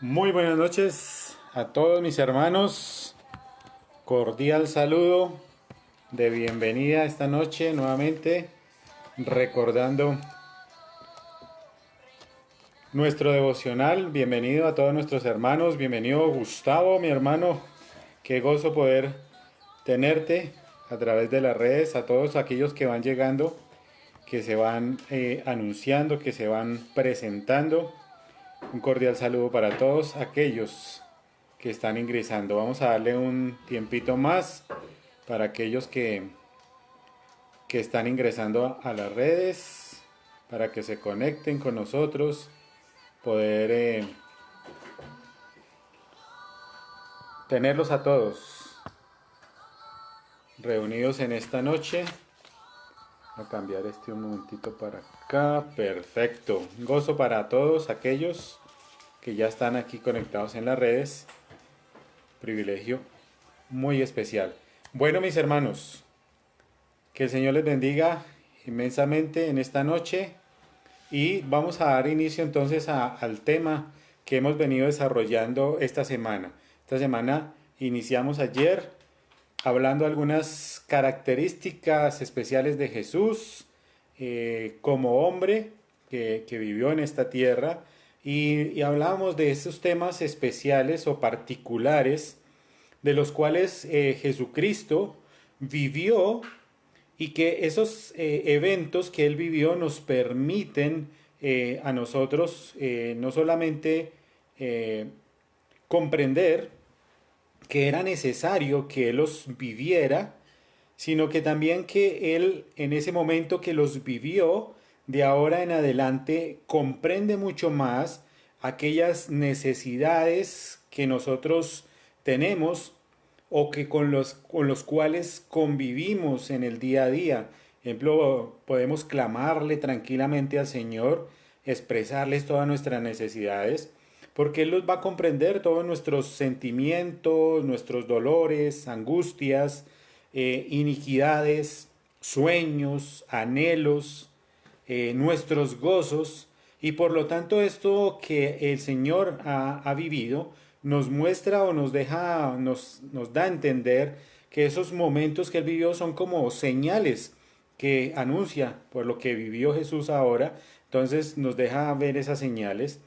Muy buenas noches a todos mis hermanos. Cordial saludo de bienvenida esta noche nuevamente, recordando nuestro devocional. Bienvenido a todos nuestros hermanos. Bienvenido Gustavo, mi hermano. Qué gozo poder tenerte a través de las redes, a todos aquellos que van llegando, que se van anunciando, que se van presentando. Un cordial saludo para todos aquellos que están ingresando. Vamos a darle un tiempito más para aquellos que están ingresando a las redes, para que se conecten con nosotros, poder tenerlos a todos reunidos en esta noche. Voy a cambiar un momentito para acá. Perfecto. Un gozo para todos aquellos que ya están aquí conectados en las redes. Privilegio muy especial. Bueno, mis hermanos, que el Señor les bendiga inmensamente en esta noche y vamos a dar inicio entonces al tema que hemos venido desarrollando esta semana. Esta semana iniciamos ayer hablando algunas características especiales de Jesús como hombre que vivió en esta tierra y hablábamos de esos temas especiales o particulares de los cuales Jesucristo vivió y que esos eventos que él vivió nos permiten a nosotros no solamente eh, comprender que era necesario que él los viviera, sino que también que él en ese momento que los vivió, de ahora en adelante comprende mucho más aquellas necesidades que nosotros tenemos o que con los cuales convivimos en el día a día. Por ejemplo, podemos clamarle tranquilamente al Señor, expresarles todas nuestras necesidades, porque Él los va a comprender todos nuestros sentimientos, nuestros dolores, angustias, iniquidades, sueños, anhelos, nuestros gozos, y por lo tanto esto que el Señor ha vivido nos muestra o nos da a entender que esos momentos que Él vivió son como señales que anuncia por lo que vivió Jesús ahora. Entonces nos deja ver esas señales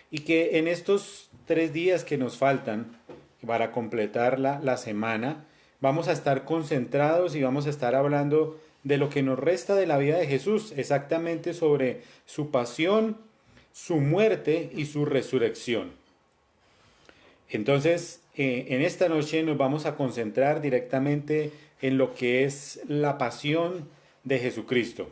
y que en estos 3 días que nos faltan para completar la semana, vamos a estar concentrados y vamos a estar hablando de lo que nos resta de la vida de Jesús, exactamente sobre su pasión, su muerte y su resurrección. Entonces, en esta noche nos vamos a concentrar directamente en lo que es la pasión de Jesucristo.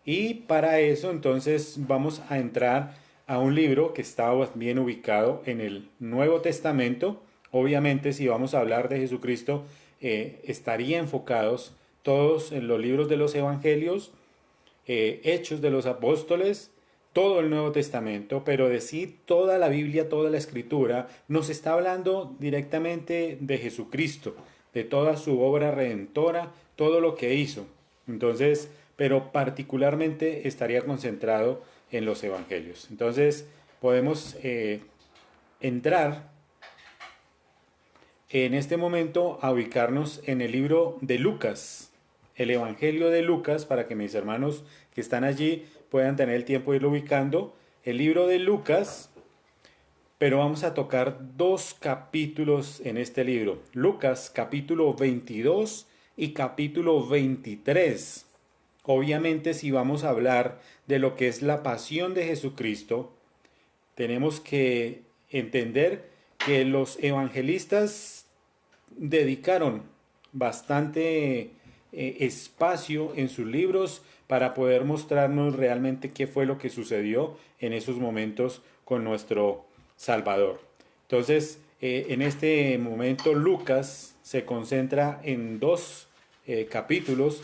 Y para eso entonces vamos a entrar a un libro que está bien ubicado en el Nuevo Testamento. Obviamente si vamos a hablar de Jesucristo, estaría enfocados todos en los libros de los Evangelios, Hechos de los Apóstoles, todo el Nuevo Testamento, pero decir toda la Biblia, toda la Escritura, nos está hablando directamente de Jesucristo, de toda su obra redentora, todo lo que hizo. Entonces, pero particularmente estaría concentrado en los Evangelios. Entonces, podemos entrar en este momento a ubicarnos en el libro de Lucas, el Evangelio de Lucas, para que mis hermanos que están allí puedan tener el tiempo de irlo ubicando. El libro de Lucas, pero vamos a tocar 2 capítulos en este libro. Lucas capítulo 22 y capítulo 23. Obviamente si vamos a hablar de lo que es la pasión de Jesucristo, tenemos que entender que los evangelistas dedicaron bastante espacio en sus libros para poder mostrarnos realmente qué fue lo que sucedió en esos momentos con nuestro Salvador. Entonces, en este momento Lucas se concentra en dos capítulos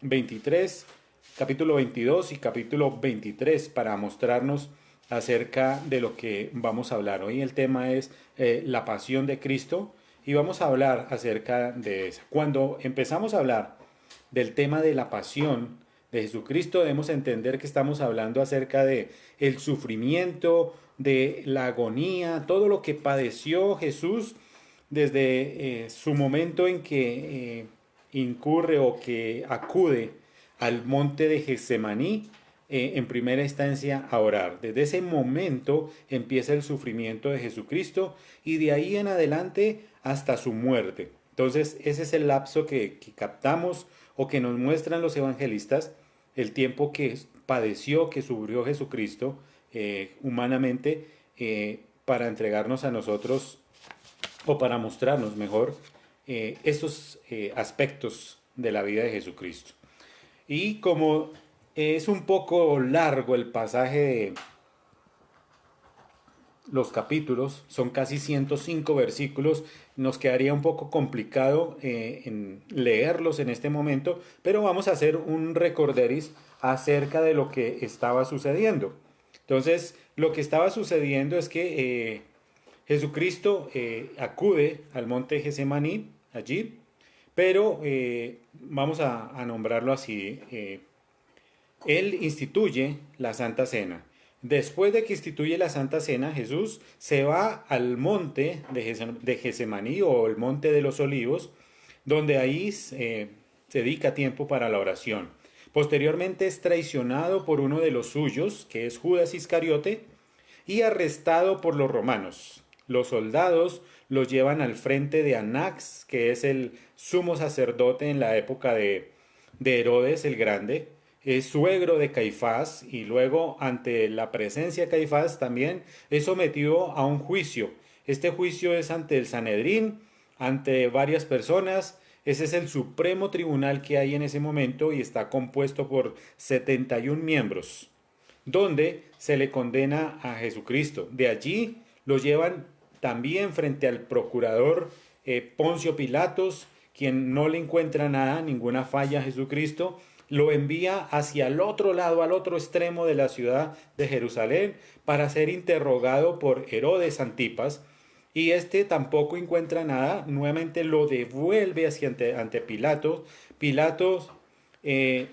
23, capítulo 22 y capítulo 23 para mostrarnos acerca de lo que vamos a hablar. Hoy el tema es la pasión de Cristo y vamos a hablar acerca de eso. Cuando empezamos a hablar del tema de la pasión de Jesucristo, debemos entender que estamos hablando acerca de el sufrimiento, de la agonía, todo lo que padeció Jesús desde su momento en que incurre o que acude al monte de Getsemaní en primera instancia a orar. Desde ese momento empieza el sufrimiento de Jesucristo y de ahí en adelante hasta su muerte. Entonces ese es el lapso que captamos o que nos muestran los evangelistas, el tiempo que padeció, que sufrió Jesucristo humanamente para entregarnos a nosotros o para mostrarnos mejor estos aspectos de la vida de Jesucristo. Y como es un poco largo el pasaje de los capítulos, son casi 105 versículos, nos quedaría un poco complicado en leerlos en este momento, pero vamos a hacer un recorderis acerca de lo que estaba sucediendo. Entonces, lo que estaba sucediendo es que Jesucristo acude al monte Getsemaní, allí, pero vamos a nombrarlo así. Él instituye la Santa Cena. Después de que instituye la Santa Cena, Jesús se va al monte de Getsemaní o el monte de los olivos, donde ahí se dedica tiempo para la oración. Posteriormente es traicionado por uno de los suyos, que es Judas Iscariote, y arrestado por los romanos. Los soldados lo llevan al frente de Anax, que es el sumo sacerdote en la época de Herodes el Grande, es suegro de Caifás, y luego ante la presencia de Caifás también es sometido a un juicio. Este juicio es ante el Sanedrín, ante varias personas. Ese es el supremo tribunal que hay en ese momento y está compuesto por 71 miembros, donde se le condena a Jesucristo. De allí lo llevan también frente al procurador Poncio Pilatos, quien no le encuentra nada, ninguna falla a Jesucristo, lo envía hacia el otro lado, al otro extremo de la ciudad de Jerusalén, para ser interrogado por Herodes Antipas, y este tampoco encuentra nada, nuevamente lo devuelve ante Pilatos. Pilatos en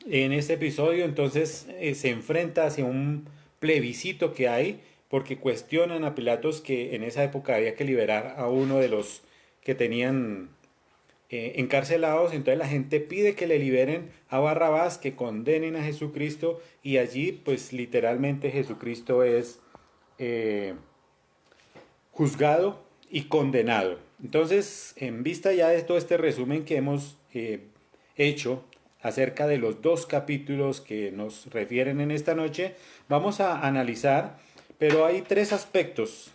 este episodio entonces se enfrenta hacia un plebiscito que hay, porque cuestionan a Pilatos que en esa época había que liberar a uno de los que tenían encarcelados. Entonces la gente pide que le liberen a Barrabás, que condenen a Jesucristo, y allí pues literalmente Jesucristo es juzgado y condenado. Entonces, en vista ya de todo este resumen que hemos hecho acerca de los dos capítulos que nos refieren en esta noche, vamos a analizar, pero hay tres aspectos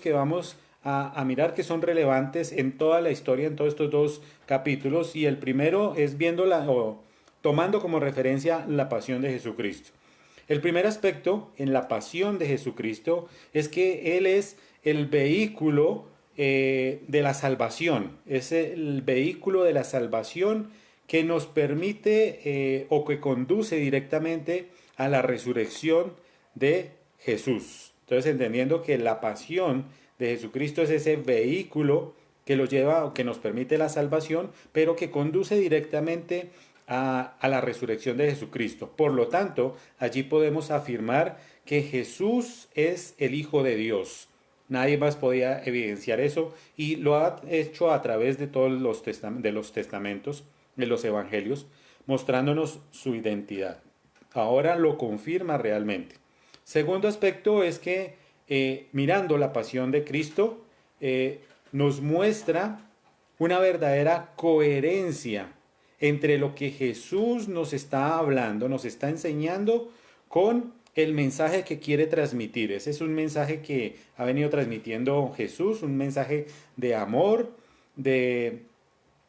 que vamos a mirar que son relevantes en toda la historia, en todos estos dos capítulos, y el primero es viendo o tomando como referencia la pasión de Jesucristo. El primer aspecto en la pasión de Jesucristo es que Él es el vehículo de la salvación, es el vehículo de la salvación que nos permite o que conduce directamente a la resurrección de Jesús. Entonces, entendiendo que la pasión de Jesucristo es ese vehículo que lo lleva o que nos permite la salvación, pero que conduce directamente a la resurrección de Jesucristo. Por lo tanto, allí podemos afirmar que Jesús es el Hijo de Dios. Nadie más podía evidenciar eso, y lo ha hecho a través de todos los testamentos, de los evangelios, mostrándonos su identidad. Ahora lo confirma realmente. Segundo aspecto es que mirando la pasión de Cristo nos muestra una verdadera coherencia entre lo que Jesús nos está hablando, nos está enseñando, con el mensaje que quiere transmitir. Ese es un mensaje que ha venido transmitiendo Jesús, un mensaje de amor, de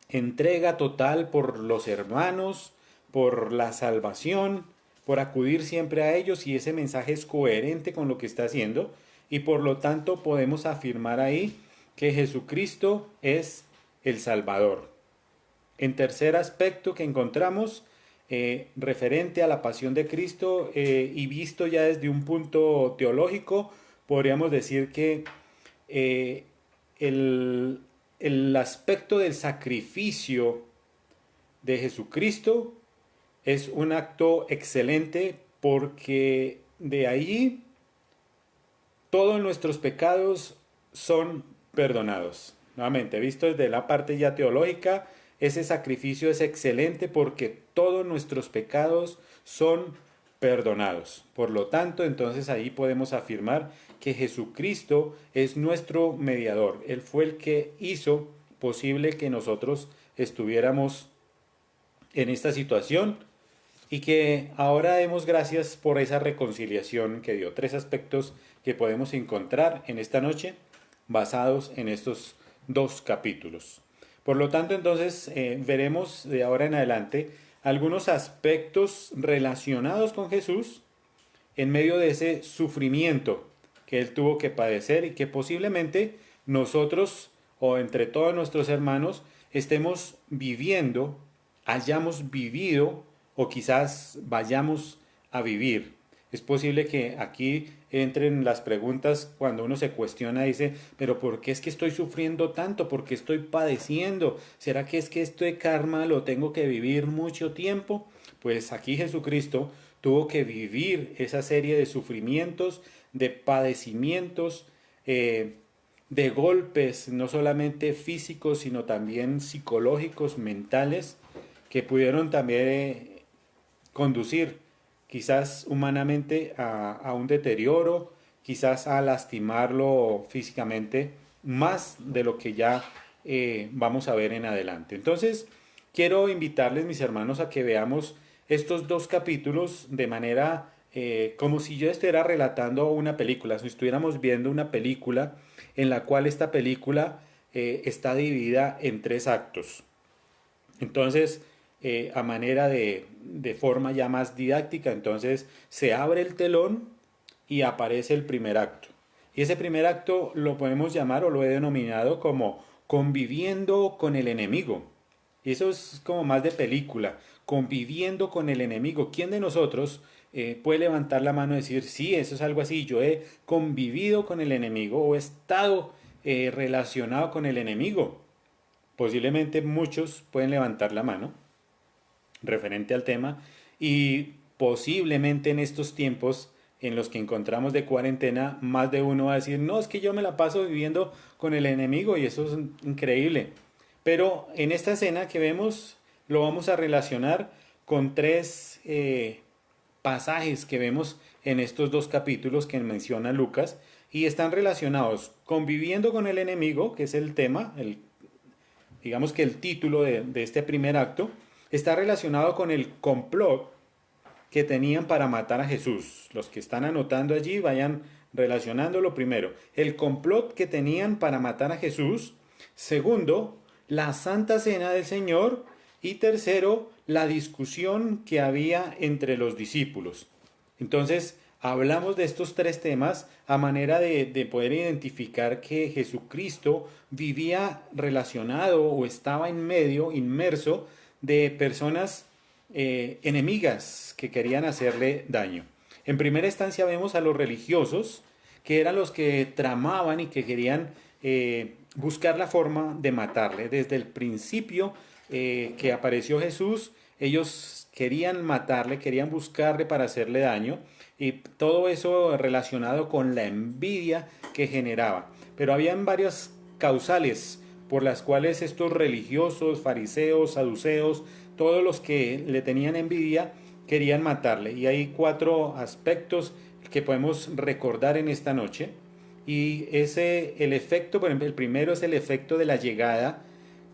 entrega total por los hermanos, por la salvación, por acudir siempre a ellos, y ese mensaje es coherente con lo que está haciendo, y por lo tanto podemos afirmar ahí que Jesucristo es el Salvador. En tercer aspecto que encontramos, referente a la pasión de Cristo, y visto ya desde un punto teológico, podríamos decir que el aspecto del sacrificio de Jesucristo Es un acto excelente porque de ahí todos nuestros pecados son perdonados. Nuevamente, visto desde la parte ya teológica, ese sacrificio es excelente porque todos nuestros pecados son perdonados. Por lo tanto, entonces ahí podemos afirmar que Jesucristo es nuestro mediador. Él fue el que hizo posible que nosotros estuviéramos en esta situación y que ahora demos gracias por esa reconciliación que dio. Tres aspectos que podemos encontrar en esta noche basados en estos dos capítulos. Por lo tanto, entonces veremos de ahora en adelante algunos aspectos relacionados con Jesús en medio de ese sufrimiento que él tuvo que padecer y que posiblemente nosotros o entre todos nuestros hermanos estemos viviendo, hayamos vivido o quizás vayamos a vivir. Es posible que aquí entren las preguntas cuando uno se cuestiona, dice, pero ¿por qué es que estoy sufriendo tanto? ¿Por qué estoy padeciendo? ¿Será que es que este karma lo tengo que vivir mucho tiempo? Pues aquí Jesucristo tuvo que vivir esa serie de sufrimientos, de padecimientos, de golpes, no solamente físicos, sino también psicológicos, mentales, que pudieron también conducir quizás humanamente a un deterioro, quizás a lastimarlo físicamente, más de lo que ya vamos a ver en adelante. Entonces, quiero invitarles, mis hermanos, a que veamos estos dos capítulos de manera como si yo estuviera relatando una película, si estuviéramos viendo una película en la cual esta película está dividida en tres actos. Entonces, a manera de forma ya más didáctica, entonces se abre el telón y aparece el primer acto. Y ese primer acto lo podemos llamar o lo he denominado como conviviendo con el enemigo. Y eso es como más de película, conviviendo con el enemigo. ¿Quién de nosotros puede levantar la mano y decir, sí, eso es algo así, yo he convivido con el enemigo o he estado relacionado con el enemigo? Posiblemente muchos pueden levantar la mano referente al tema y posiblemente en estos tiempos en los que encontramos de cuarentena, más de uno va a decir, no, es que yo me la paso viviendo con el enemigo y eso es increíble. Pero en esta escena que vemos lo vamos a relacionar con tres pasajes que vemos en estos dos capítulos que menciona Lucas y están relacionados conviviendo con el enemigo, que es el tema, digamos que el título de este primer acto, está relacionado con el complot que tenían para matar a Jesús. Los que están anotando allí vayan relacionándolo primero. El complot que tenían para matar a Jesús. Segundo, la Santa Cena del Señor. Y tercero, la discusión que había entre los discípulos. Entonces, hablamos de estos tres temas a manera de poder identificar que Jesucristo vivía relacionado o estaba en medio, inmerso, de personas enemigas que querían hacerle daño. En primera instancia vemos a los religiosos, que eran los que tramaban y que querían buscar la forma de matarle. Desde el principio que apareció Jesús, ellos querían matarle, querían buscarle para hacerle daño, y todo eso relacionado con la envidia que generaba. Pero habían varias causales por las cuales estos religiosos, fariseos, saduceos, todos los que le tenían envidia, querían matarle. Y hay cuatro aspectos que podemos recordar en esta noche. Y el efecto, por ejemplo, el primero es el efecto de la llegada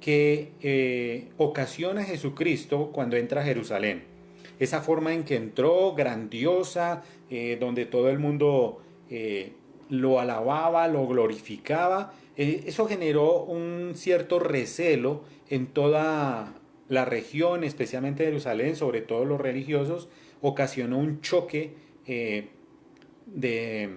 que ocasiona Jesucristo cuando entra a Jerusalén. Esa forma en que entró, grandiosa, donde todo el mundo lo alababa, lo glorificaba. Eso generó un cierto recelo en toda la región, especialmente Jerusalén, sobre todo los religiosos. Ocasionó un choque de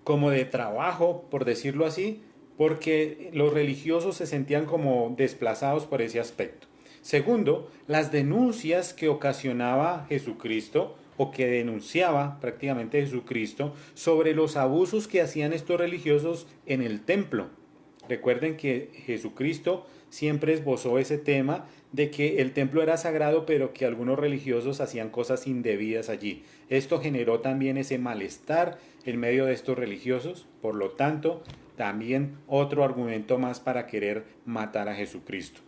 como de trabajo, por decirlo así, porque los religiosos se sentían como desplazados por ese aspecto. Segundo, las denuncias que ocasionaba Jesucristo o que denunciaba prácticamente Jesucristo sobre los abusos que hacían estos religiosos en el templo. Recuerden que Jesucristo siempre esbozó ese tema de que el templo era sagrado, pero que algunos religiosos hacían cosas indebidas allí. Esto generó también ese malestar en medio de estos religiosos, por lo tanto, también otro argumento más para querer matar a Jesucristo.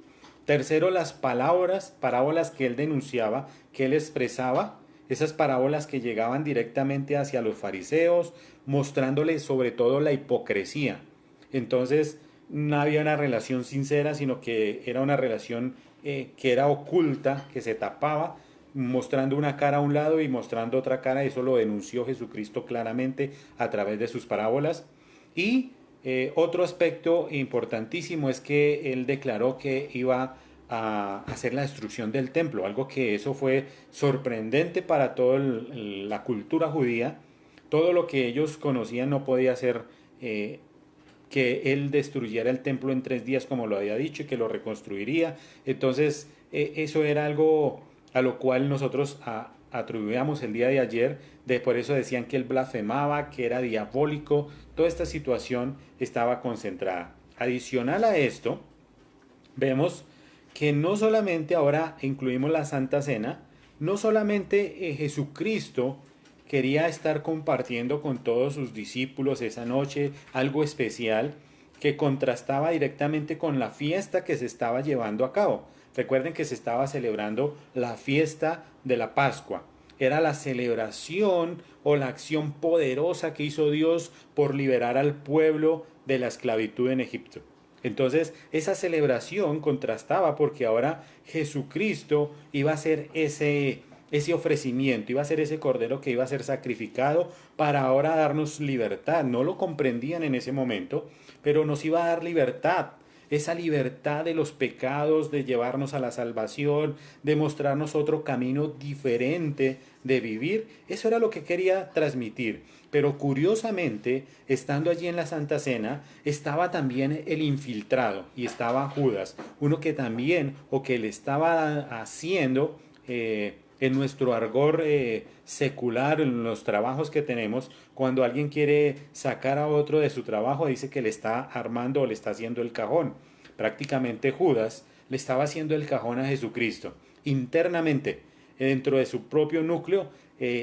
Tercero, las parábolas que él denunciaba, que él expresaba, esas parábolas que llegaban directamente hacia los fariseos, mostrándoles sobre todo la hipocresía. Entonces, no había una relación sincera, sino que era una relación que era oculta, que se tapaba, mostrando una cara a un lado y mostrando otra cara. Eso lo denunció Jesucristo claramente a través de sus parábolas. Y otro aspecto importantísimo es que él declaró que iba a hacer la destrucción del templo, algo que eso fue sorprendente para toda la cultura judía. Todo lo que ellos conocían no podía ser que él destruyera el templo en 3 días como lo había dicho y que lo reconstruiría. Entonces eso era algo a lo cual nosotros atribuíamos el día de ayer, por eso decían que él blasfemaba, que era diabólico. Toda esta situación estaba concentrada. Adicional a esto, vemos que no solamente ahora incluimos la Santa Cena, no solamente Jesucristo quería estar compartiendo con todos sus discípulos esa noche algo especial que contrastaba directamente con la fiesta que se estaba llevando a cabo. Recuerden que se estaba celebrando la fiesta de la Pascua. Era la celebración o la acción poderosa que hizo Dios por liberar al pueblo de la esclavitud en Egipto. Entonces, esa celebración contrastaba porque ahora Jesucristo iba a ser ese ofrecimiento, iba a ser ese cordero que iba a ser sacrificado para ahora darnos libertad. No lo comprendían en ese momento, pero nos iba a dar libertad. Esa libertad de los pecados, de llevarnos a la salvación, de mostrarnos otro camino diferente de vivir. Eso era lo que quería transmitir. Pero curiosamente, estando allí en la Santa Cena, estaba también el infiltrado y estaba Judas, uno que también o que le estaba haciendo en nuestro argot secular, en los trabajos que tenemos, cuando alguien quiere sacar a otro de su trabajo, dice que le está armando o le está haciendo el cajón. Prácticamente Judas le estaba haciendo el cajón a Jesucristo. Internamente, dentro de su propio núcleo,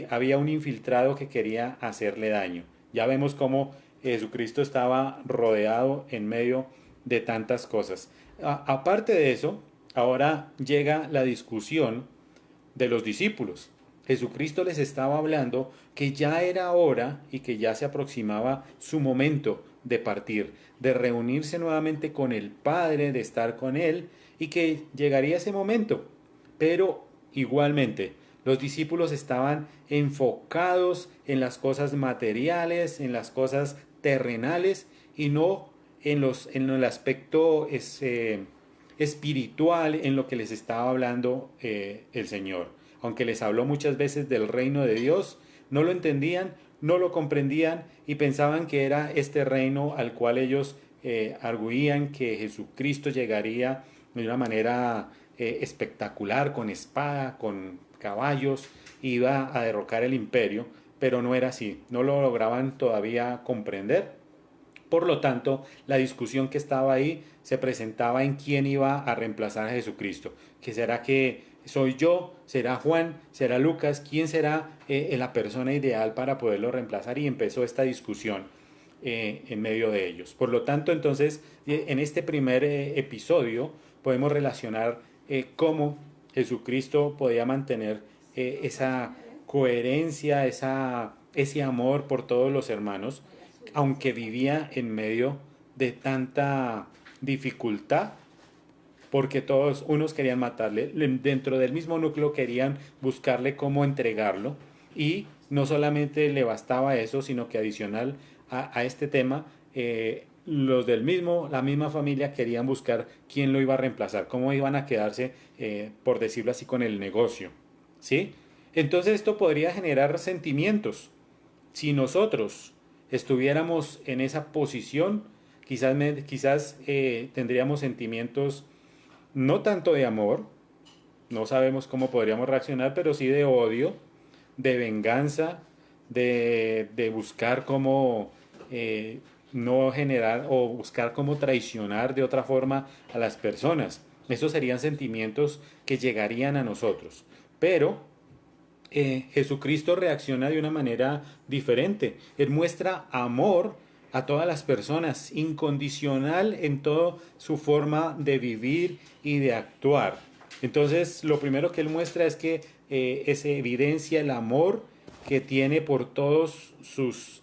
había un infiltrado que quería hacerle daño. Ya vemos cómo Jesucristo estaba rodeado en medio de tantas cosas. Aparte de eso, ahora llega la discusión de los discípulos. Jesucristo les estaba hablando que ya era hora y que ya se aproximaba su momento de partir, de reunirse nuevamente con el Padre, de estar con Él y que llegaría ese momento. Pero igualmente, los discípulos estaban enfocados en las cosas materiales, en las cosas terrenales y no en el aspecto espiritual en lo que les estaba hablando el Señor. Aunque les habló muchas veces del reino de Dios, no lo entendían, no lo comprendían y pensaban que era este reino al cual ellos arguían que Jesucristo llegaría de una manera espectacular, con espada, con caballos, iba a derrocar el imperio, pero no era así, no lo lograban todavía comprender. Por lo tanto, la discusión que estaba ahí se presentaba en quién iba a reemplazar a Jesucristo. ¿Que será que soy yo? ¿Será Juan? ¿Será Lucas? ¿Quién será la persona ideal para poderlo reemplazar? Y empezó esta discusión en medio de ellos. Por lo tanto, entonces, en este primer episodio podemos relacionar cómo Jesucristo podía mantener esa coherencia, ese amor por todos los hermanos, aunque vivía en medio de tanta dificultad, porque todos unos querían matarle, dentro del mismo núcleo querían buscarle cómo entregarlo, y no solamente le bastaba eso, sino que adicional a este tema, los la misma familia querían buscar quién lo iba a reemplazar, cómo iban a quedarse, por decirlo así, con el negocio, ¿sí? Entonces esto podría generar sentimientos. Si nosotros estuviéramos en esa posición, quizás tendríamos sentimientos no tanto de amor, no sabemos cómo podríamos reaccionar, pero sí de odio, de venganza, de buscar cómo no generar o buscar cómo traicionar de otra forma a las personas. Esos serían sentimientos que llegarían a nosotros. Pero Jesucristo reacciona de una manera diferente. Él muestra amor a todas las personas, incondicional en toda su forma de vivir y de actuar. Entonces, lo primero que él muestra es que se evidencia el amor que tiene por todos sus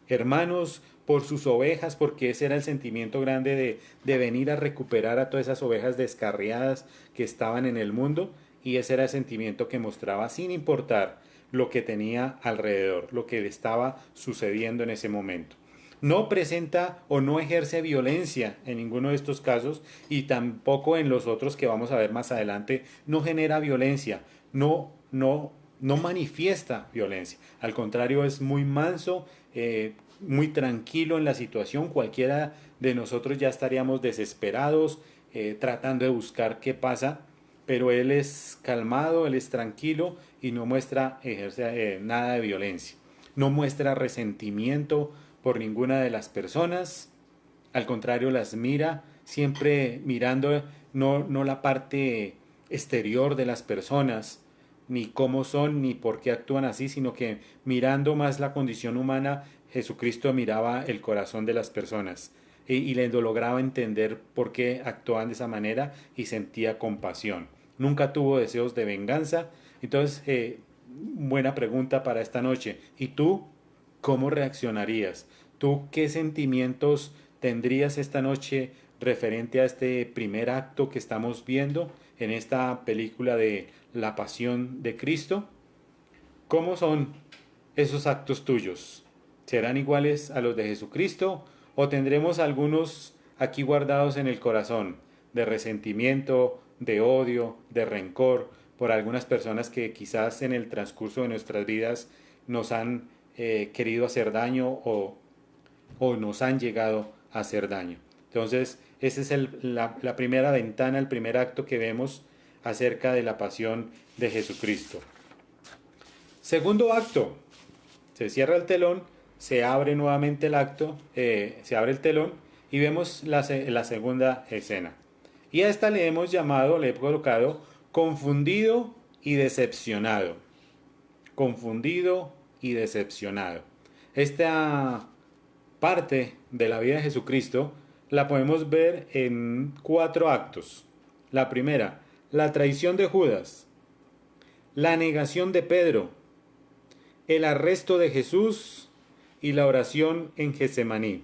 hermanos, por sus ovejas, porque ese era el sentimiento grande de venir a recuperar a todas esas ovejas descarriadas que estaban en el mundo, y ese era el sentimiento que mostraba sin importar lo que tenía alrededor, lo que le estaba sucediendo en ese momento. No presenta o no ejerce violencia en ninguno de estos casos, y tampoco en los otros que vamos a ver más adelante no genera violencia, no manifiesta violencia. Al contrario, es muy manso, muy tranquilo en la situación. Cualquiera de nosotros ya estaríamos desesperados, tratando de buscar qué pasa, pero él es calmado, él es tranquilo y no muestra nada de violencia. No muestra resentimiento por ninguna de las personas, al contrario las mira, siempre mirando no la parte exterior de las personas, ni cómo son, ni por qué actúan así, sino que mirando más la condición humana, Jesucristo miraba el corazón de las personas y le lograba entender por qué actuaban de esa manera y sentía compasión. Nunca tuvo deseos de venganza. Entonces, buena pregunta para esta noche. ¿Y tú cómo reaccionarías? ¿Tú qué sentimientos tendrías esta noche referente a este primer acto que estamos viendo en esta película de La Pasión de Cristo? ¿Cómo son esos actos tuyos? ¿Serán iguales a los de Jesucristo o tendremos algunos aquí guardados en el corazón de resentimiento, de odio, de rencor por algunas personas que quizás en el transcurso de nuestras vidas nos han querido hacer daño o nos han llegado a hacer daño? Entonces, esa es la primera ventana, el primer acto que vemos acerca de la pasión de Jesucristo. Segundo acto, se cierra el telón, se abre nuevamente el acto, se abre el telón y vemos la segunda escena. Y a esta le hemos llamado, le he colocado, confundido y decepcionado. Confundido y decepcionado. Esta parte de la vida de Jesucristo la podemos ver en 4 actos. La primera, la traición de Judas, la negación de Pedro, el arresto de Jesús y la oración en Getsemaní.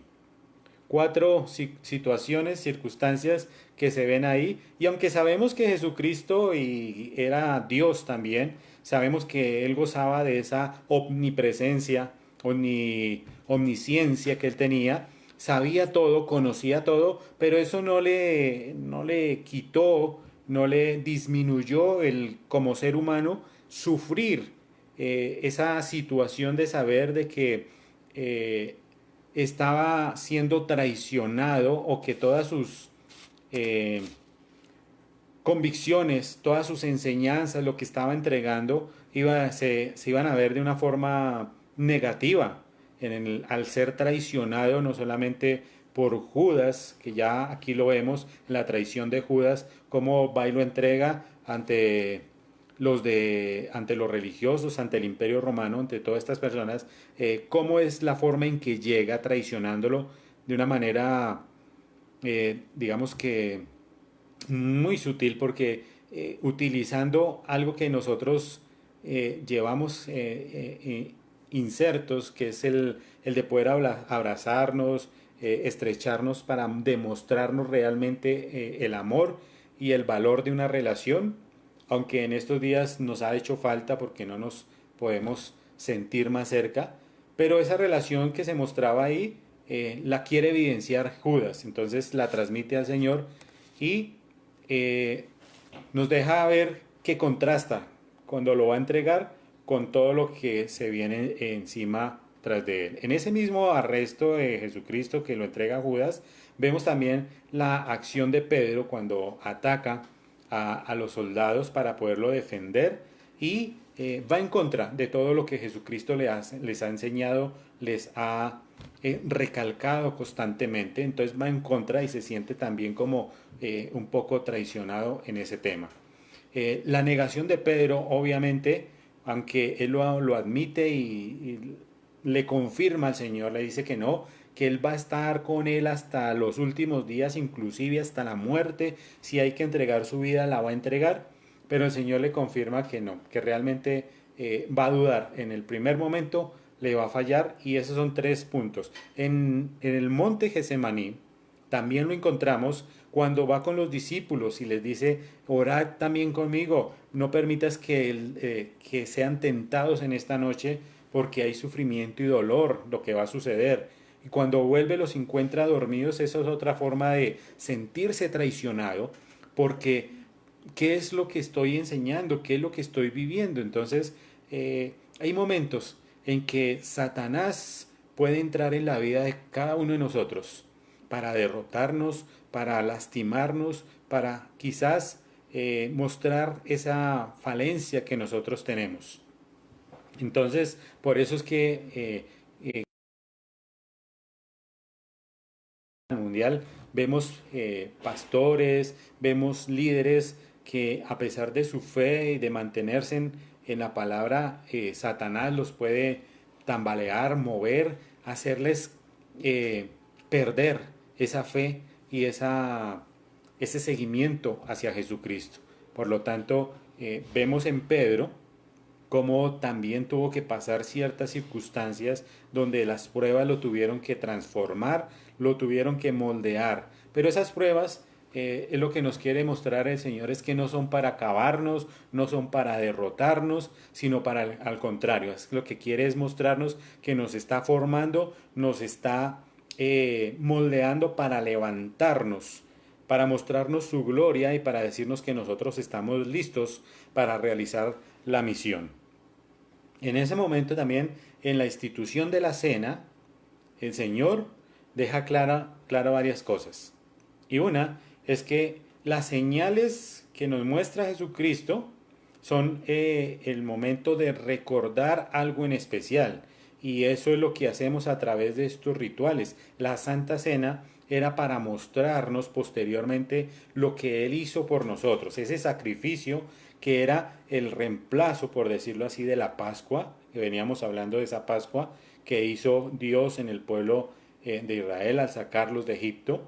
4 situaciones, circunstancias que se ven ahí. Y aunque sabemos que Jesucristo era Dios también, sabemos que Él gozaba de esa omnipresencia, omnisciencia que Él tenía. Sabía todo, conocía todo, pero eso no le quitó, no le disminuyó como ser humano sufrir esa situación de saber de que estaba siendo traicionado, o que todas sus eh, convicciones, todas sus enseñanzas, lo que estaba entregando, se iban a ver de una forma negativa al ser traicionado no solamente por Judas, que ya aquí lo vemos, la traición de Judas, cómo va y lo entrega ante los religiosos, ante el Imperio Romano, ante todas estas personas, cómo es la forma en que llega traicionándolo de una manera, digamos que muy sutil, porque utilizando algo que nosotros llevamos insertos, que es el de poder abrazarnos, estrecharnos para demostrarnos realmente el amor y el valor de una relación, aunque en estos días nos ha hecho falta porque no nos podemos sentir más cerca, pero esa relación que se mostraba ahí la quiere evidenciar Judas, entonces la transmite al Señor y eh, nos deja ver que contrasta cuando lo va a entregar con todo lo que se viene encima tras de él. En ese mismo arresto de Jesucristo que lo entrega a Judas, vemos también la acción de Pedro cuando ataca a los soldados para poderlo defender y va en contra de todo lo que Jesucristo les ha enseñado, les ha recalcado constantemente, entonces va en contra y se siente también como un poco traicionado en ese tema. La negación de Pedro, obviamente, aunque él lo admite y le confirma al Señor, le dice que no, que él va a estar con él hasta los últimos días, inclusive hasta la muerte, si hay que entregar su vida, la va a entregar, pero el Señor le confirma que no, que realmente va a dudar en el primer momento, le va a fallar, y esos son 3 puntos. En el monte Getsemaní también lo encontramos cuando va con los discípulos y les dice, orad también conmigo, no permitas que sean tentados en esta noche, porque hay sufrimiento y dolor, lo que va a suceder. Y cuando vuelve los encuentra dormidos, eso es otra forma de sentirse traicionado, porque ¿qué es lo que estoy enseñando? ¿Qué es lo que estoy viviendo? Entonces, hay momentos en que Satanás puede entrar en la vida de cada uno de nosotros para derrotarnos, para lastimarnos, para quizás mostrar esa falencia que nosotros tenemos. Entonces, por eso es que mundial vemos pastores, vemos líderes que a pesar de su fe y de mantenerse en la palabra, Satanás los puede tambalear, mover, hacerles perder esa fe y ese seguimiento hacia Jesucristo. Por lo tanto, vemos en Pedro como también tuvo que pasar ciertas circunstancias donde las pruebas lo tuvieron que transformar, lo tuvieron que moldear. Pero esas pruebas, es lo que nos quiere mostrar el Señor, es que no son para acabarnos, no son para derrotarnos, sino para al contrario, es lo que quiere es mostrarnos que nos está formando, nos está moldeando para levantarnos, para mostrarnos su gloria y para decirnos que nosotros estamos listos para realizar la misión. En ese momento también, en la institución de la cena, el Señor deja clara varias cosas. Y una es que las señales que nos muestra Jesucristo son el momento de recordar algo en especial. Y eso es lo que hacemos a través de estos rituales. La Santa Cena era para mostrarnos posteriormente lo que Él hizo por nosotros, ese sacrificio que era el reemplazo, por decirlo así, de la Pascua, que veníamos hablando de esa Pascua que hizo Dios en el pueblo de Israel al sacarlos de Egipto,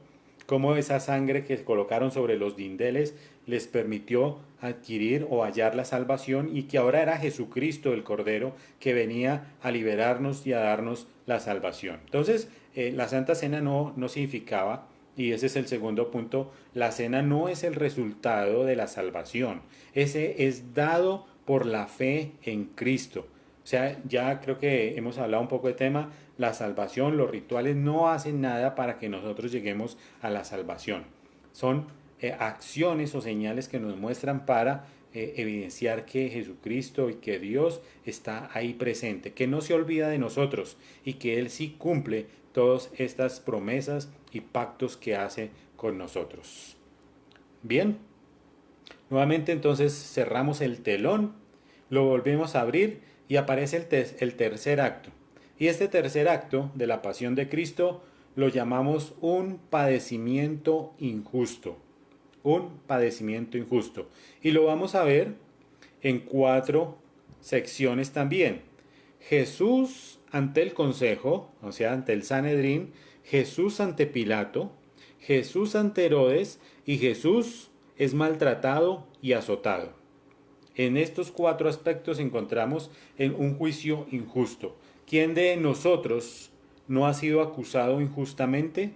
cómo esa sangre que colocaron sobre los dindeles les permitió adquirir o hallar la salvación, y que ahora era Jesucristo el Cordero que venía a liberarnos y a darnos la salvación. Entonces, la Santa Cena no significaba, y ese es el segundo punto, la cena no es el resultado de la salvación, ese es dado por la fe en Cristo. O sea, ya creo que hemos hablado un poco de tema, la salvación, los rituales no hacen nada para que nosotros lleguemos a la salvación. Son acciones o señales que nos muestran para evidenciar que Jesucristo y que Dios está ahí presente, que no se olvida de nosotros y que Él sí cumple todas estas promesas y pactos que hace con nosotros. Bien, nuevamente entonces cerramos el telón, lo volvemos a abrir y aparece el tercer acto. Y este tercer acto de la pasión de Cristo lo llamamos un padecimiento injusto. Un padecimiento injusto. Y lo vamos a ver en 4 secciones también. Jesús ante el consejo, o sea, ante el Sanedrín, Jesús ante Pilato, Jesús ante Herodes y Jesús es maltratado y azotado. En estos 4 aspectos encontramos en un juicio injusto. ¿Quién de nosotros no ha sido acusado injustamente?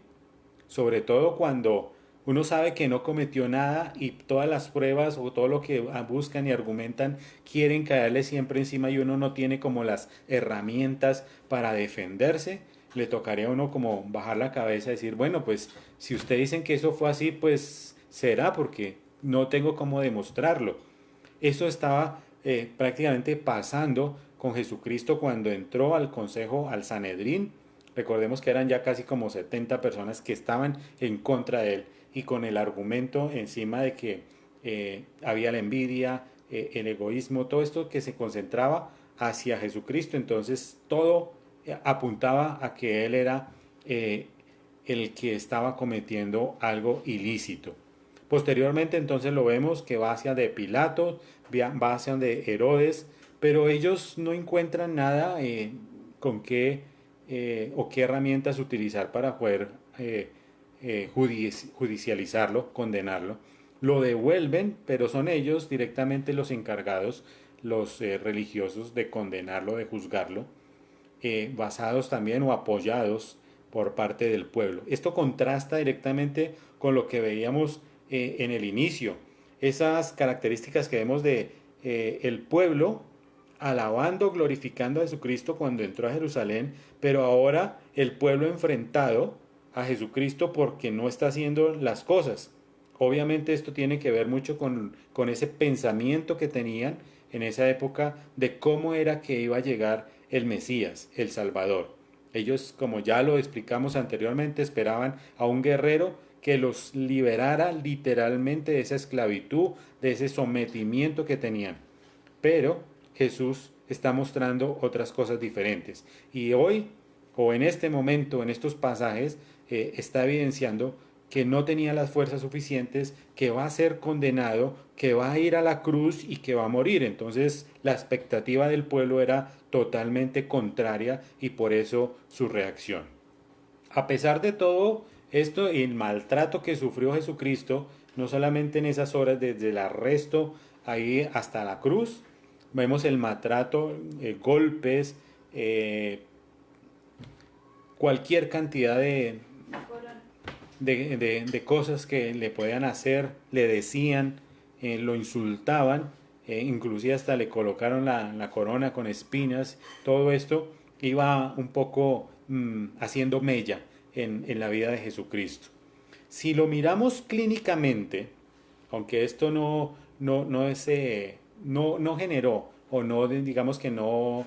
Sobre todo cuando uno sabe que no cometió nada y todas las pruebas o todo lo que buscan y argumentan quieren caerle siempre encima, y uno no tiene como las herramientas para defenderse. Le tocaría a uno como bajar la cabeza y decir, bueno, pues si ustedes dicen que eso fue así, pues será, porque no tengo cómo demostrarlo. Eso estaba prácticamente pasando con Jesucristo cuando entró al consejo, al Sanedrín. Recordemos que eran ya casi como 70 personas que estaban en contra de él, y con el argumento encima de que había la envidia, el egoísmo, todo esto que se concentraba hacia Jesucristo. Entonces todo apuntaba a que él era el que estaba cometiendo algo ilícito. Posteriormente entonces lo vemos que va hacia de Pilato, va hacia de Herodes, pero ellos no encuentran nada con qué o qué herramientas utilizar para poder judicializarlo, condenarlo. Lo devuelven, pero son ellos directamente los encargados, los religiosos, de condenarlo, de juzgarlo, basados también o apoyados por parte del pueblo. Esto contrasta directamente con lo que veíamos en el inicio, esas características que vemos de el pueblo alabando, glorificando a Jesucristo cuando entró a Jerusalén, pero ahora el pueblo enfrentado a Jesucristo porque no está haciendo las cosas. Obviamente esto tiene que ver mucho con ese pensamiento que tenían en esa época de cómo era que iba a llegar el Mesías, el Salvador. Ellos, como ya lo explicamos anteriormente, esperaban a un guerrero que los liberara literalmente de esa esclavitud, de ese sometimiento que tenían. Pero Jesús está mostrando otras cosas diferentes. Y hoy, o en este momento, en estos pasajes, está evidenciando que no tenía las fuerzas suficientes, que va a ser condenado, que va a ir a la cruz y que va a morir. Entonces la expectativa del pueblo era totalmente contraria y por eso su reacción. A pesar de todo esto, el maltrato que sufrió Jesucristo, no solamente en esas horas desde el arresto ahí hasta la cruz, vemos el maltrato, golpes, cualquier cantidad de cosas que le podían hacer, le decían, lo insultaban, inclusive hasta le colocaron la corona con espinas, todo esto iba un poco haciendo mella en la vida de Jesucristo. Si lo miramos clínicamente, aunque esto no generó o no, digamos que no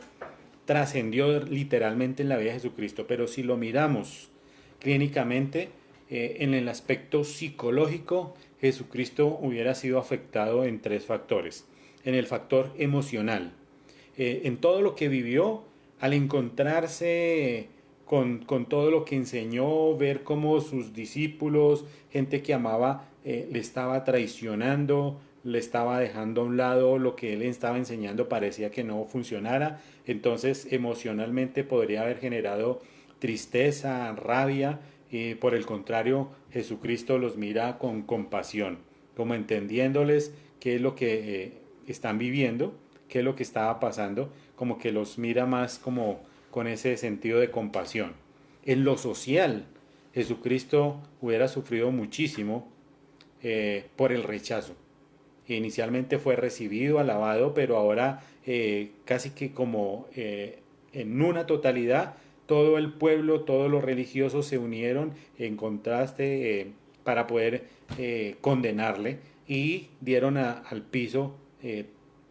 trascendió literalmente en la vida de Jesucristo, pero si lo miramos clínicamente, en el aspecto psicológico, Jesucristo hubiera sido afectado en tres factores. En el factor emocional, en todo lo que vivió, al encontrarse con todo lo que enseñó, ver cómo sus discípulos, gente que amaba, le estaba traicionando, le estaba dejando a un lado lo que él estaba enseñando, parecía que no funcionara. Entonces emocionalmente podría haber generado tristeza, rabia, y por el contrario Jesucristo los mira con compasión, como entendiéndoles qué es lo que están viviendo, qué es lo que estaba pasando, como que los mira más como con ese sentido de compasión. En lo social, Jesucristo hubiera sufrido muchísimo por el rechazo. Inicialmente fue recibido, alabado, pero ahora casi que como en una totalidad, todo el pueblo, todos los religiosos se unieron en contraste para poder condenarle y dieron al piso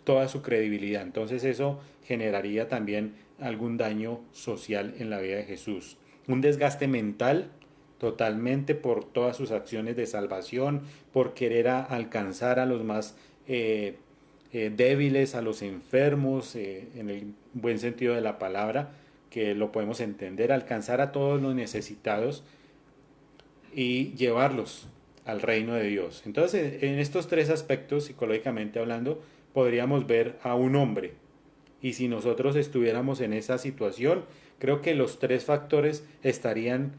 toda su credibilidad. Entonces eso generaría también algún daño social en la vida de Jesús. Un desgaste mental totalmente por todas sus acciones de salvación, por querer alcanzar a los más débiles, a los enfermos, en el buen sentido de la palabra, que lo podemos entender, alcanzar a todos los necesitados y llevarlos al reino de Dios. Entonces, en estos tres aspectos, psicológicamente hablando, podríamos ver a un hombre. Y si nosotros estuviéramos en esa situación, creo que los tres factores estarían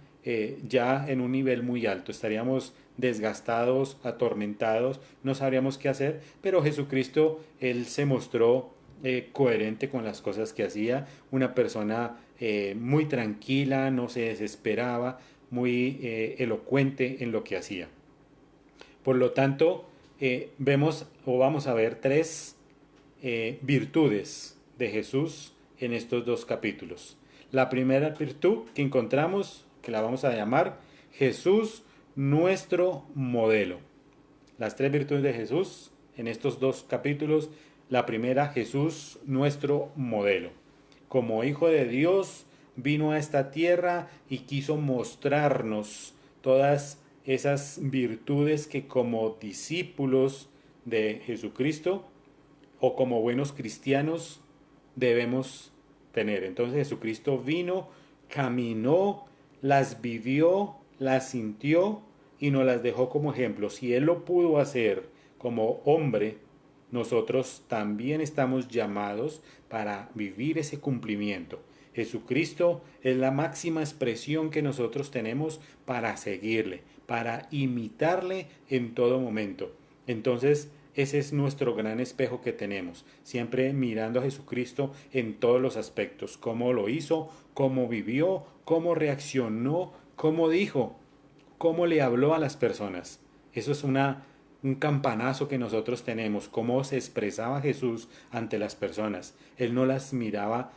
ya en un nivel muy alto. Estaríamos desgastados, atormentados, no sabríamos qué hacer, pero Jesucristo, Él se mostró coherente con las cosas que hacía, una persona muy tranquila, no se desesperaba, muy elocuente en lo que hacía. Por lo tanto, vemos o vamos a ver tres virtudes de Jesús en estos dos capítulos. La primera virtud que encontramos, que la vamos a llamar Jesús nuestro modelo. Las tres virtudes de Jesús en estos dos capítulos. La primera, Jesús nuestro modelo. Como Hijo de Dios vino a esta tierra y quiso mostrarnos todas esas virtudes que como discípulos de Jesucristo o como buenos cristianos debemos tener. Entonces Jesucristo vino, caminó, las vivió, las sintió y nos las dejó como ejemplo. Si Él lo pudo hacer como hombre, nosotros también estamos llamados para vivir ese cumplimiento. Jesucristo es la máxima expresión que nosotros tenemos para seguirle, para imitarle en todo momento. Entonces, ese es nuestro gran espejo que tenemos, siempre mirando a Jesucristo en todos los aspectos, cómo lo hizo, cómo vivió, cómo reaccionó, cómo dijo, cómo le habló a las personas. Eso es un campanazo que nosotros tenemos, cómo se expresaba Jesús ante las personas. Él no las miraba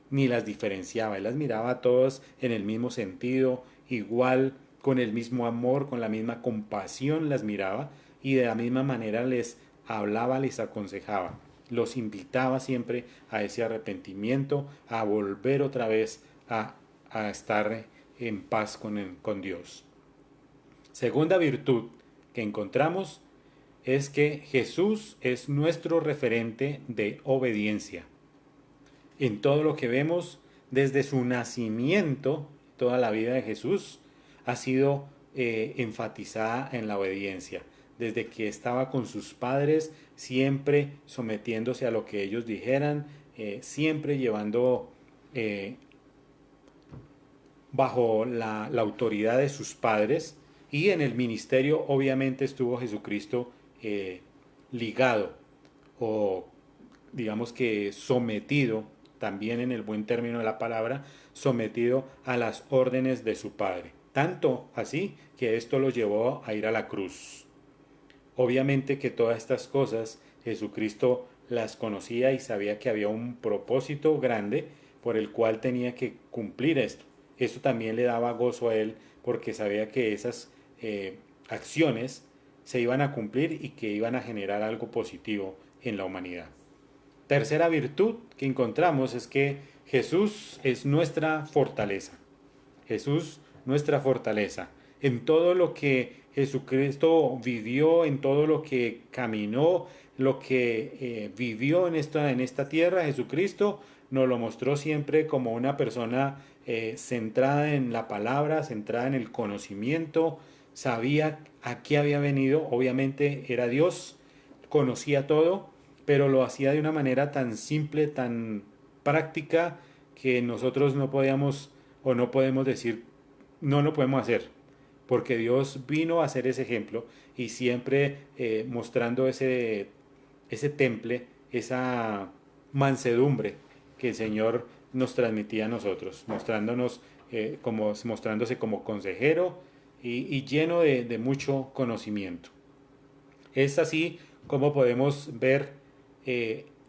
ni las diferenciaba, él las miraba a todas en el mismo sentido, igual, con el mismo amor, con la misma compasión las miraba y de la misma manera les hablaba, les aconsejaba. Los invitaba siempre a ese arrepentimiento, a volver otra vez a estar en paz con Dios. Segunda virtud que encontramos es que Jesús es nuestro referente de obediencia. En todo lo que vemos, desde su nacimiento, toda la vida de Jesús ha sido enfatizada en la obediencia. Desde que estaba con sus padres, siempre sometiéndose a lo que ellos dijeran, siempre llevando bajo la autoridad de sus padres, y en el ministerio obviamente estuvo Jesucristo ligado o digamos que sometido, también en el buen término de la palabra, sometido a las órdenes de su Padre. Tanto así que esto lo llevó a ir a la cruz. Obviamente que todas estas cosas Jesucristo las conocía y sabía que había un propósito grande por el cual tenía que cumplir esto. Eso también le daba gozo a él porque sabía que esas acciones se iban a cumplir y que iban a generar algo positivo en la humanidad. Tercera virtud que encontramos es que Jesús es nuestra fortaleza. Jesús, nuestra fortaleza. En todo lo que Jesucristo vivió, en todo lo que caminó, lo que vivió en esta tierra, Jesucristo nos lo mostró siempre como una persona centrada en la palabra, centrada en el conocimiento, sabía a qué había venido, obviamente era Dios, conocía todo, pero lo hacía de una manera tan simple, tan práctica, que nosotros no podíamos o no podemos decir, no lo podemos hacer, porque Dios vino a hacer ese ejemplo y siempre mostrando ese temple, esa mansedumbre que el Señor nos transmitía a nosotros, mostrándose como consejero y lleno de mucho conocimiento. Es así como podemos ver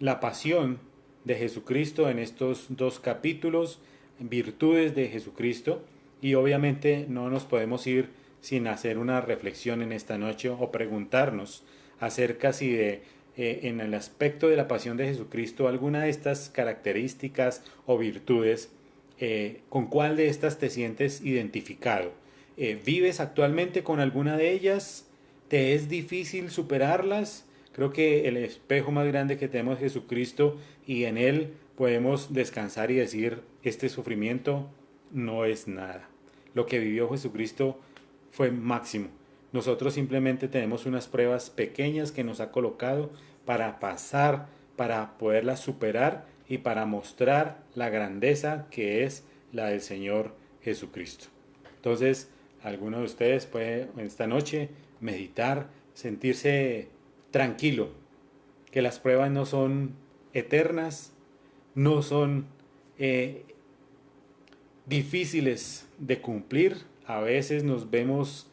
la pasión de Jesucristo en estos dos capítulos, virtudes de Jesucristo, y obviamente no nos podemos ir sin hacer una reflexión en esta noche o preguntarnos acerca si en el aspecto de la pasión de Jesucristo alguna de estas características o virtudes, con cuál de estas te sientes identificado. ¿Vives actualmente con alguna de ellas? ¿Te es difícil superarlas? Creo que el espejo más grande que tenemos es Jesucristo y en Él podemos descansar y decir, este sufrimiento no es nada. Lo que vivió Jesucristo fue máximo. Nosotros simplemente tenemos unas pruebas pequeñas que nos ha colocado para pasar, para poderlas superar y para mostrar la grandeza que es la del Señor Jesucristo. Entonces, alguno de ustedes puede esta noche meditar, sentirse tranquilo, que las pruebas no son eternas, no son difíciles de cumplir. A veces nos vemos,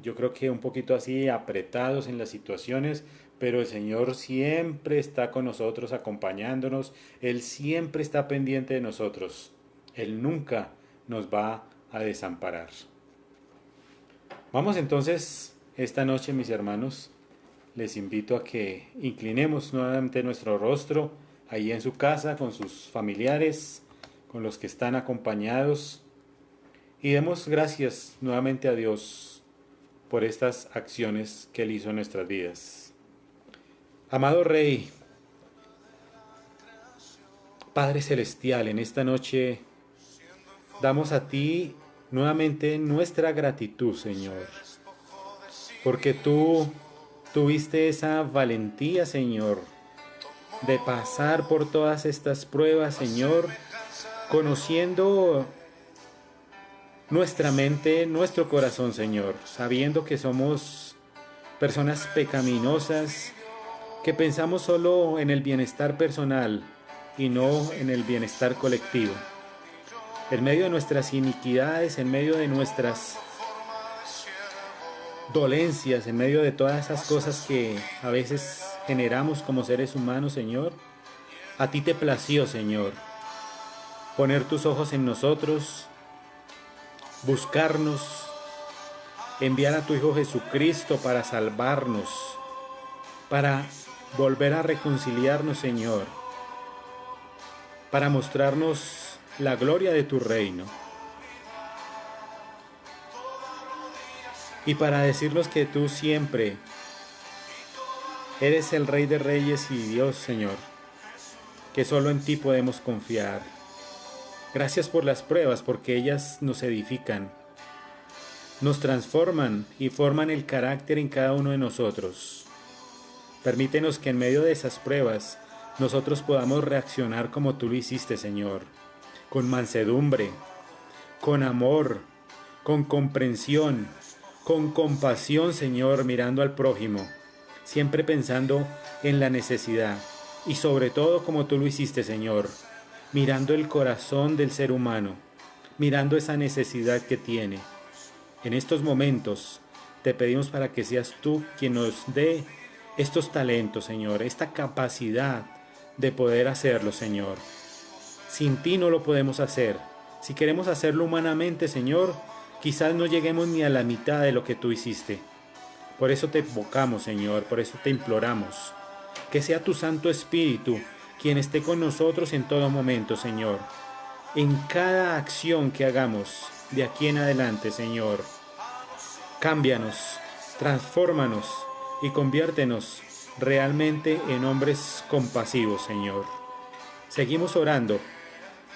yo creo que un poquito así apretados en las situaciones, pero el Señor siempre está con nosotros, acompañándonos. Él siempre está pendiente de nosotros. Él nunca nos va a desamparar. Vamos entonces esta noche, mis hermanos, les invito a que inclinemos nuevamente nuestro rostro ahí en su casa con sus familiares, con los que están acompañados, y demos gracias nuevamente a Dios por estas acciones que Él hizo en nuestras vidas. Amado Rey, Padre Celestial, en esta noche damos a ti nuevamente nuestra gratitud, Señor, porque tú tuviste esa valentía, Señor, de pasar por todas estas pruebas, Señor, conociendo nuestra mente, nuestro corazón, Señor, sabiendo que somos personas pecaminosas, que pensamos solo en el bienestar personal y no en el bienestar colectivo. En medio de nuestras iniquidades, en medio de nuestras dolencias, en medio de todas esas cosas que a veces generamos como seres humanos, Señor, a ti te plació, Señor, poner tus ojos en nosotros, buscarnos, enviar a tu Hijo Jesucristo para salvarnos, para volver a reconciliarnos, Señor, para mostrarnos la gloria de tu reino y para decirnos que tú siempre eres el Rey de Reyes y Dios, Señor, que solo en ti podemos confiar. Gracias por las pruebas, porque ellas nos edifican, nos transforman y forman el carácter en cada uno de nosotros. Permítenos que en medio de esas pruebas nosotros podamos reaccionar como tú lo hiciste, Señor, con mansedumbre, con amor, con comprensión, con compasión, Señor, mirando al prójimo, siempre pensando en la necesidad y sobre todo como tú lo hiciste, Señor, mirando el corazón del ser humano, mirando esa necesidad que tiene. En estos momentos te pedimos para que seas tú quien nos dé estos talentos, Señor, esta capacidad de poder hacerlo, Señor. Sin ti no lo podemos hacer. Si queremos hacerlo humanamente, Señor, quizás no lleguemos ni a la mitad de lo que tú hiciste. Por eso te invocamos, Señor, por eso te imploramos. Que sea tu Santo Espíritu quien esté con nosotros en todo momento, Señor. En cada acción que hagamos de aquí en adelante, Señor. Cámbianos, transfórmanos y conviértenos realmente en hombres compasivos, Señor. Seguimos orando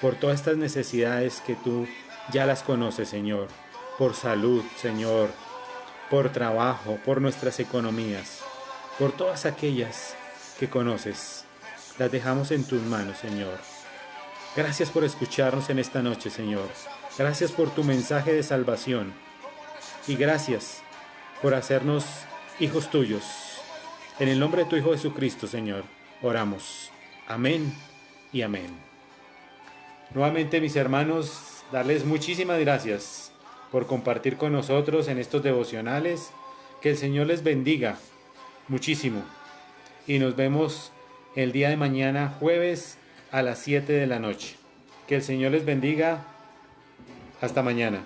por todas estas necesidades que tú ya las conoces, Señor. Por salud, Señor. Por trabajo, por nuestras economías. Por todas aquellas que conoces. Las dejamos en tus manos, Señor. Gracias por escucharnos en esta noche, Señor. Gracias por tu mensaje de salvación. Y gracias por hacernos hijos tuyos. En el nombre de tu Hijo Jesucristo, Señor, oramos. Amén y amén. Nuevamente, mis hermanos, darles muchísimas gracias por compartir con nosotros en estos devocionales. Que el Señor les bendiga muchísimo. Y nos vemos el día de mañana, jueves, a las 7 de la noche. Que el Señor les bendiga. Hasta mañana.